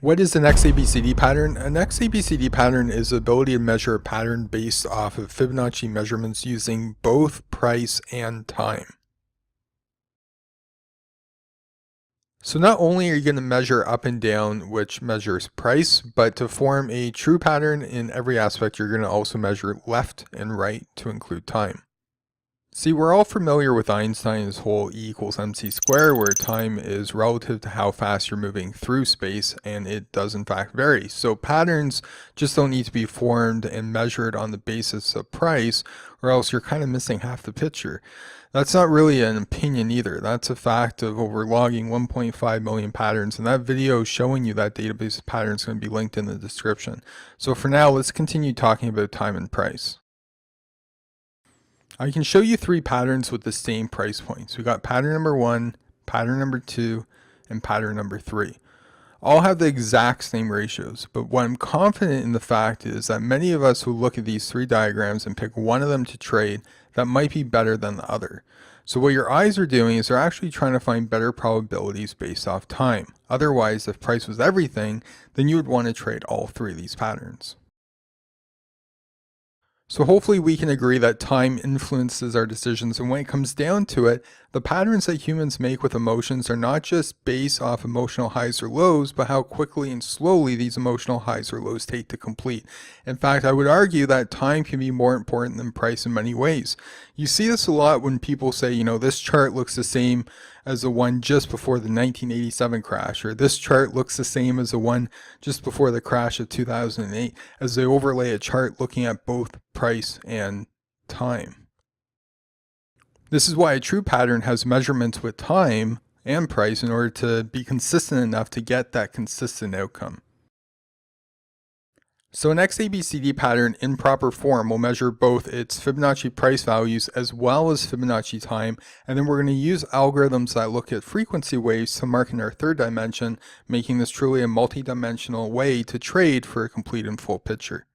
What is an XABCD pattern? An XABCD pattern is the ability to measure a pattern based off of Fibonacci measurements using both price and time. So not only are you going to measure up and down, which measures price, but to form a true pattern in every aspect, you're going to also measure left and right to include time. See, we're all familiar with Einstein's whole E equals mc squared, where time is relative to how fast you're moving through space, and it does in fact vary. So patterns just don't need to be formed and measured on the basis of price, or else you're kind of missing half the picture. That's not really an opinion either. That's a fact of over logging 1.5 million patterns, and that video showing you that database of patterns is going to be linked in the description. So for now, let's continue talking about time and price. I can show you three patterns with the same price points. We got pattern number 1, pattern number 2, and pattern number 3. All have the exact same ratios, but what I'm confident in the fact is that many of us who look at these three diagrams and pick one of them to trade, that might be better than the other. So what your eyes are doing is they're actually trying to find better probabilities based off time. Otherwise, if price was everything, then you would want to trade all three of these patterns. So hopefully we can agree that time influences our decisions, and when it comes down to it, the patterns that humans make with emotions are not just based off emotional highs or lows, but how quickly and slowly these emotional highs or lows take to complete. In fact, I would argue that time can be more important than price in many ways. You see this a lot when people say, you know, this chart looks the same as the one just before the 1987 crash, or this chart looks the same as the one just before the crash of 2008, as they overlay a chart looking at both price and time. This is why a true pattern has measurements with time and price in order to be consistent enough to get that consistent outcome. So an XABCD pattern in proper form will measure both its Fibonacci price values as well as Fibonacci time, and then we're going to use algorithms that look at frequency waves to mark in our third dimension, making this truly a multi-dimensional way to trade for a complete and full picture.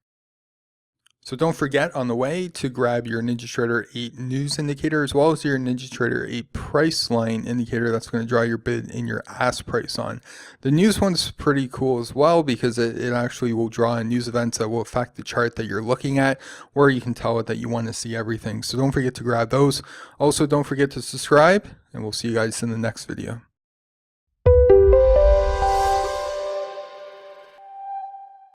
So don't forget on the way to grab your NinjaTrader 8 News Indicator as well as your NinjaTrader 8 Priceline indicator that's going to draw your bid and your ask price on. The news one's pretty cool as well because it actually will draw in news events that will affect the chart that you're looking at, or you can tell it that you want to see everything. So don't forget to grab those. Also, don't forget to subscribe, and we'll see you guys in the next video.